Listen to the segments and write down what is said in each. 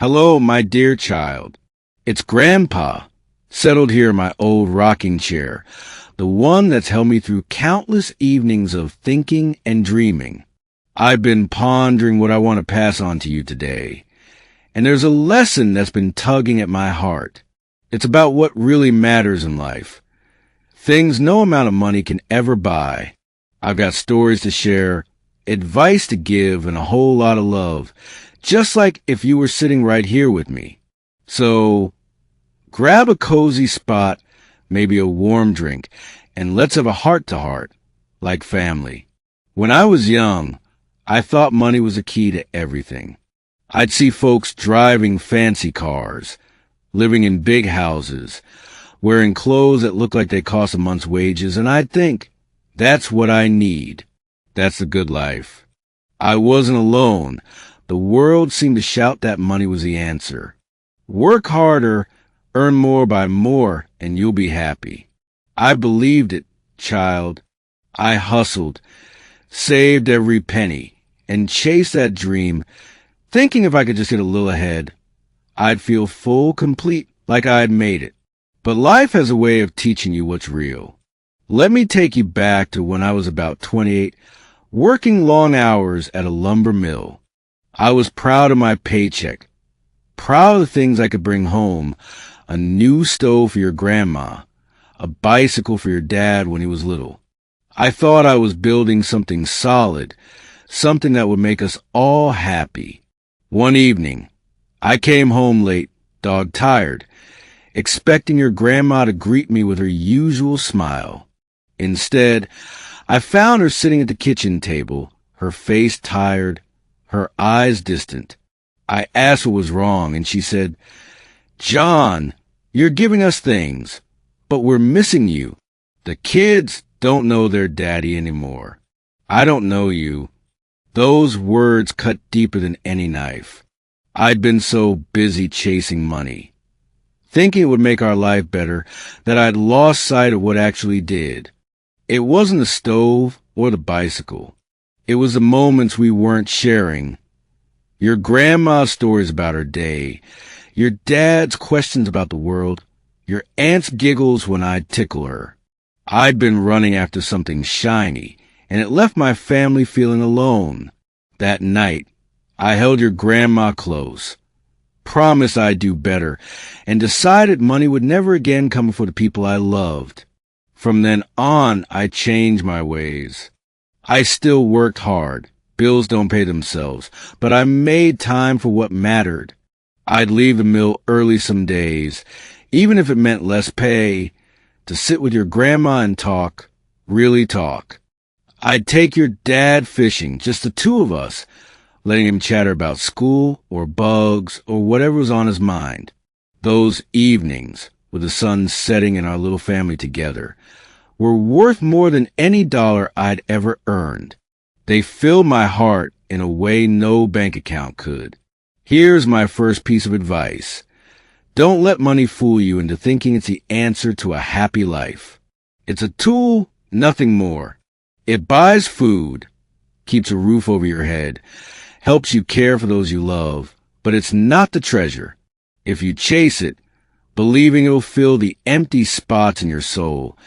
Hello, my dear child. It's Grandpa, settled here in my old rocking chair, the one that's held me through countless evenings of thinking and dreaming. I've been pondering what I want to pass on to you today, and there's a lesson that's been tugging at my heart. It's about what really matters in life. Things no amount of money can ever buy. I've got stories to share, advice to give, and a whole lot of love, just like if you were sitting right here with me. So, grab a cozy spot, maybe a warm drink, and let's have a heart-to-heart, like family. When I was young, I thought money was the key to everything. I'd see folks driving fancy cars, living in big houses, wearing clothes that looked like they cost a month's wages, and I'd think, that's what I need. That's the good life. I wasn't alone. The world seemed to shout that money was the answer. Work harder, earn more by more, and you'll be happy. I believed it, child. I hustled, saved every penny, and chased that dream, thinking if I could just get a little ahead, I'd feel full, complete, like I had made it. But life has a way of teaching you what's real. Let me take you back to when I was about 28, working long hours at a lumber mill. I was proud of my paycheck, proud of the things I could bring home: a new stove for your grandma, a bicycle for your dad when he was little. I thought I was building something solid, something that would make us all happy. One evening, I came home late, dog-tired, expecting your grandma to greet me with her usual smile. Instead, I found her sitting at the kitchen table, her face tired, her eyes distant. I asked what was wrong, and she said, "John, you're giving us things, but we're missing you. The kids don't know their daddy anymore. I don't know you." Those words cut deeper than any knife. I'd been so busy chasing money, thinking it would make our life better, that I'd lost sight of what actually did. It wasn't the stove or the bicycle. It was the moments we weren't sharing. Your grandma's stories about her day, your dad's questions about the world, your aunt's giggles when I'd tickle her. I'd been running after something shiny, and it left my family feeling alone. That night, I held your grandma close, promised I'd do better, and decided money would never again come for the people I loved. From then on, I changed my ways. I still worked hard. Bills don't pay themselves, but I made time for what mattered. I'd leave the mill early some days, even if it meant less pay, to sit with your grandma and talk, really talk. I'd take your dad fishing, just the two of us, letting him chatter about school or bugs or whatever was on his mind. Those evenings, with the sun setting and our little family together, were worth more than any dollar I'd ever earned. They filled my heart in a way no bank account could. Here's my first piece of advice. Don't let money fool you into thinking it's the answer to a happy life. It's a tool, nothing more. It buys food, keeps a roof over your head, helps you care for those you love, but it's not the treasure. If you chase it, believing it'll fill the empty spots in your soul,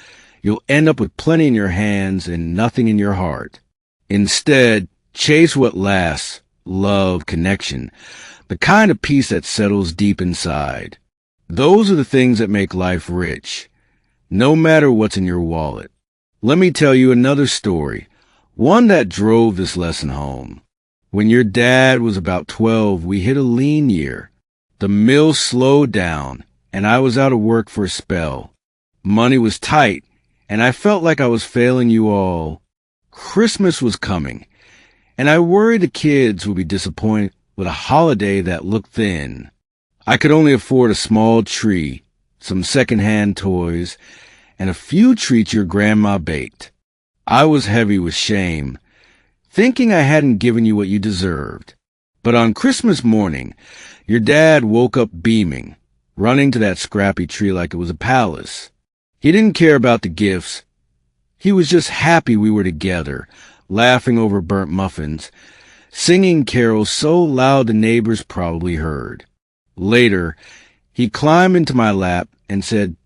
you'll end up with plenty in your hands and nothing in your heart. Instead, chase what lasts: love, connection, the kind of peace that settles deep inside. Those are the things that make life rich, no matter what's in your wallet. Let me tell you another story, one that drove this lesson home. When your dad was about 12, we hit a lean year. The mill slowed down, and I was out of work for a spell. Money was tight, and I felt like I was failing you all. Christmas was coming, and I worried the kids would be disappointed with a holiday that looked thin. I could only afford a small tree, some second-hand toys, and a few treats your grandma baked. I was heavy with shame, thinking I hadn't given you what you deserved. But on Christmas morning, your dad woke up beaming, running to that scrappy tree like it was a palace. He didn't care about the gifts. He was just happy we were together, laughing over burnt muffins, singing carols so loud the neighbors probably heard. Later, he climbed into my lap and said,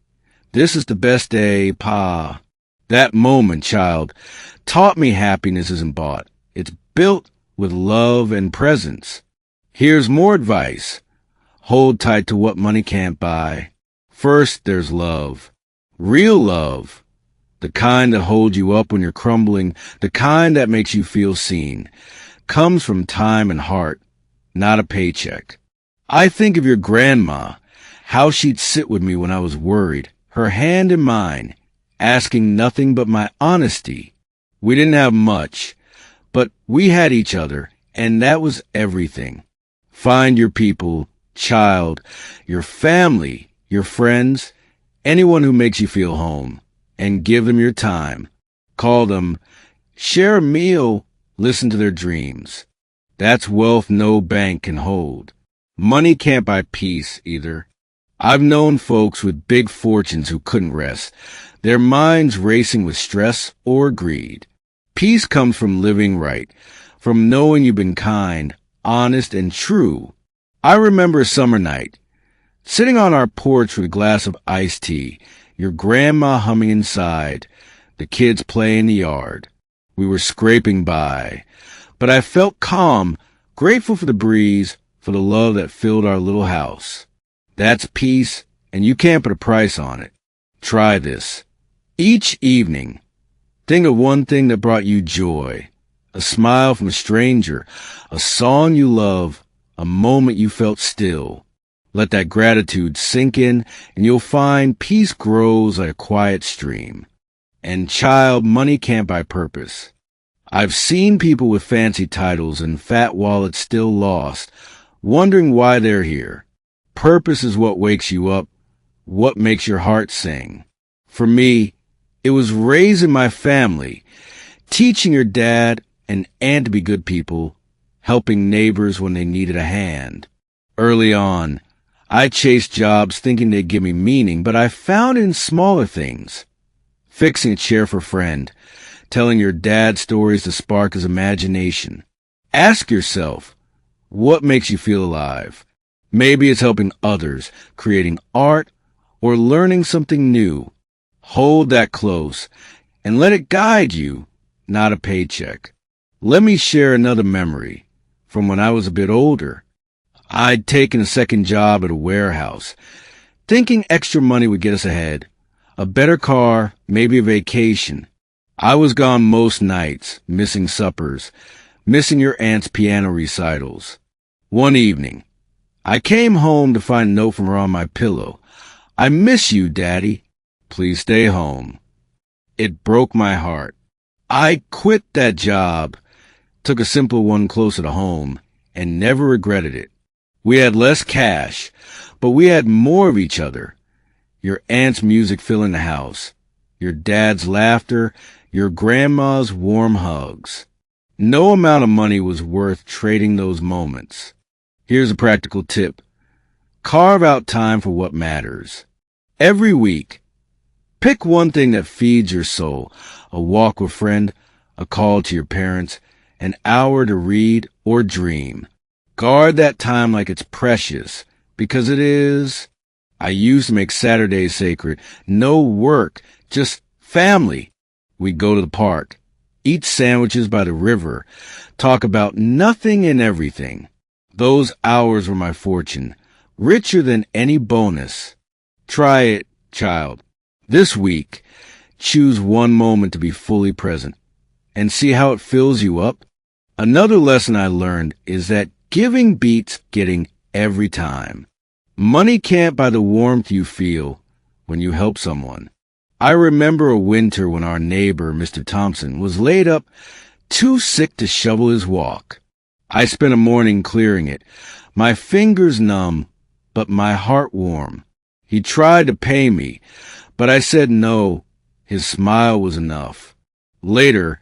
"This is the best day, Pa." That moment, child, taught me happiness isn't bought. It's built with love and presence. Here's more advice. Hold tight to what money can't buy. First, there's love. Real love. The kind that holds you up when you're crumbling, the kind that makes you feel seen, comes from time and heart, not a paycheck. I think of your grandma, how she'd sit with me when I was worried, her hand in mine, asking nothing but my honesty. We didn't have much, but we had each other, and that was everything. Find your people, child, your family, your friends, anyone who makes you feel home, and give them your time. Call them, share a meal, listen to their dreams. That's wealth no bank can hold. Money can't buy peace either. I've known folks with big fortunes who couldn't rest, their minds racing with stress or greed. Peace comes from living right, from knowing you've been kind, honest, and true. I remember a summer night, sitting on our porch with a glass of iced tea, your grandma humming inside, the kids playing in the yard. We were scraping by, but I felt calm, grateful for the breeze, for the love that filled our little house. That's peace, and you can't put a price on it. Try this. Each evening, think of one thing that brought you joy, a smile from a stranger, a song you love, a moment you felt still. Let that gratitude sink in, and you'll find peace grows like a quiet stream. And child, money can't buy purpose. I've seen people with fancy titles and fat wallets still lost, wondering why they're here. Purpose is what wakes you up, what makes your heart sing. For me, it was raising my family, teaching your dad and aunt to be good people, helping neighbors when they needed a hand. Early on, I chased jobs thinking they'd give me meaning, but I found it in smaller things. Fixing a chair for a friend, telling your dad stories to spark his imagination. Ask yourself, what makes you feel alive? Maybe it's helping others, creating art, or learning something new. Hold that close and let it guide you, not a paycheck. Let me share another memory from when I was a bit older. I'd taken a second job at a warehouse, thinking extra money would get us ahead. A better car, maybe a vacation. I was gone most nights, missing suppers, missing your aunt's piano recitals. One evening, I came home to find a note from her on my pillow. "I miss you, Daddy. Please stay home." It broke my heart. I quit that job, took a simple one closer to home, and never regretted it. We had less cash, but we had more of each other. Your aunt's music filling the house, your dad's laughter, your grandma's warm hugs. No amount of money was worth trading those moments. Here's a practical tip. Carve out time for what matters. Every week, pick one thing that feeds your soul, a walk with a friend, a call to your parents, an hour to read or dream. Guard that time like it's precious, because it is. I used to make Saturdays sacred. No work, just family. We'd go to the park, eat sandwiches by the river, talk about nothing and everything. Those hours were my fortune, richer than any bonus. Try it, child. This week, choose one moment to be fully present and see how it fills you up. Another lesson I learned is that giving beats getting every time. Money can't buy the warmth you feel when you help someone. I remember a winter when our neighbor, Mr. Thompson, was laid up too sick to shovel his walk. I spent a morning clearing it, my fingers numb, but my heart warm. He tried to pay me, but I said no. His smile was enough. Later,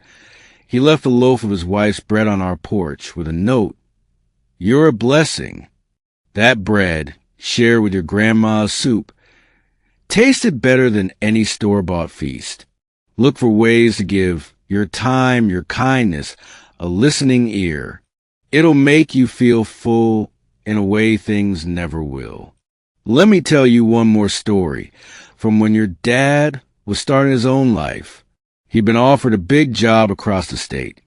he left a loaf of his wife's bread on our porch with a note. "You're a blessing." That bread, shared with your grandma's soup, tasted better than any store-bought feast. Look for ways to give your time, your kindness, a listening ear. It'll make you feel full in a way things never will. Let me tell you one more story from when your dad was starting his own life. He'd been offered a big job across the state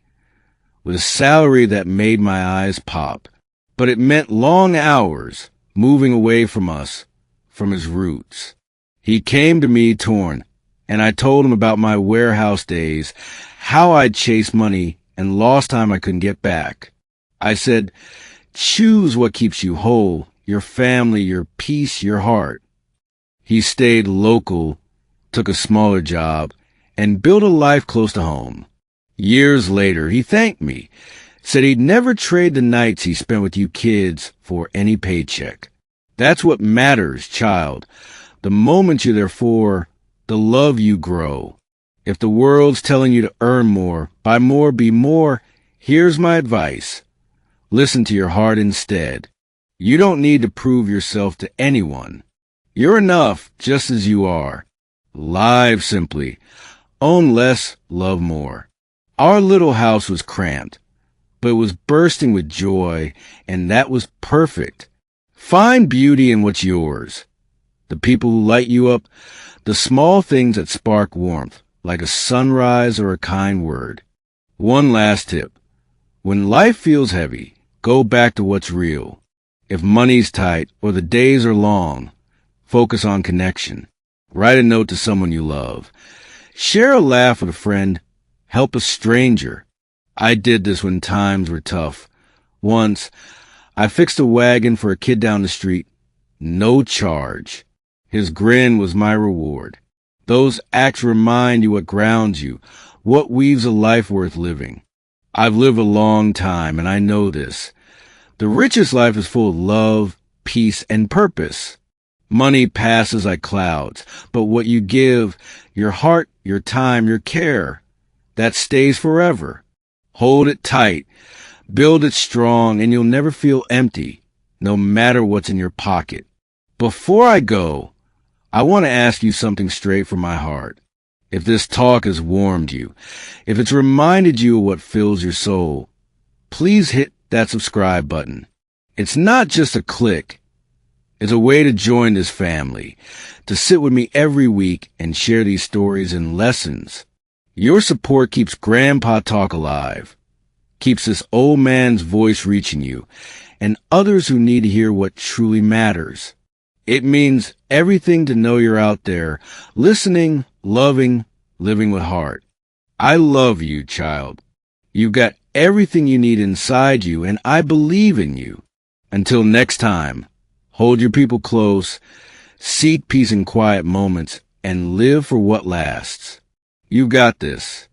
with a salary that made my eyes pop, but it meant long hours moving away from us, from his roots. He came to me torn, and I told him about my warehouse days, how I'd chased money and lost time I couldn't get back. I said, choose what keeps you whole, your family, your peace, your heart. He stayed local, took a smaller job, and built a life close to home. Years later, he thanked me, said he'd never trade the nights he spent with you kids for any paycheck. That's what matters, child. The moment you're there for, the love you grow. If the world's telling you to earn more, buy more, be more, here's my advice. Listen to your heart instead. You don't need to prove yourself to anyone. You're enough just as you are. Live simply. Own less, love more. Our little house was cramped, but it was bursting with joy, and that was perfect. Find beauty in what's yours. The people who light you up, the small things that spark warmth, like a sunrise or a kind word. One last tip. When life feels heavy, go back to what's real. If money's tight or the days are long, focus on connection. Write a note to someone you love. Share a laugh with a friend. Help a stranger. I did this when times were tough. Once, I fixed a wagon for a kid down the street. No charge. His grin was my reward. Those acts remind you what grounds you, what weaves a life worth living. I've lived a long time, and I know this. The richest life is full of love, peace, and purpose. Money passes like clouds, but what you give, your heart, your time, your care, that stays forever. Hold it tight, build it strong, and you'll never feel empty, no matter what's in your pocket. Before I go, I want to ask you something straight from my heart. If this talk has warmed you, if it's reminded you of what fills your soul, please hit that subscribe button. It's not just a click. It's a way to join this family, to sit with me every week and share these stories and lessons. Your support keeps Grandpa Talk alive, keeps this old man's voice reaching you, and others who need to hear what truly matters. It means everything to know you're out there, listening, loving, living with heart. I love you, child. You've got everything you need inside you, and I believe in you. Until next time, hold your people close, seek peace in quiet moments, and live for what lasts. You've got this.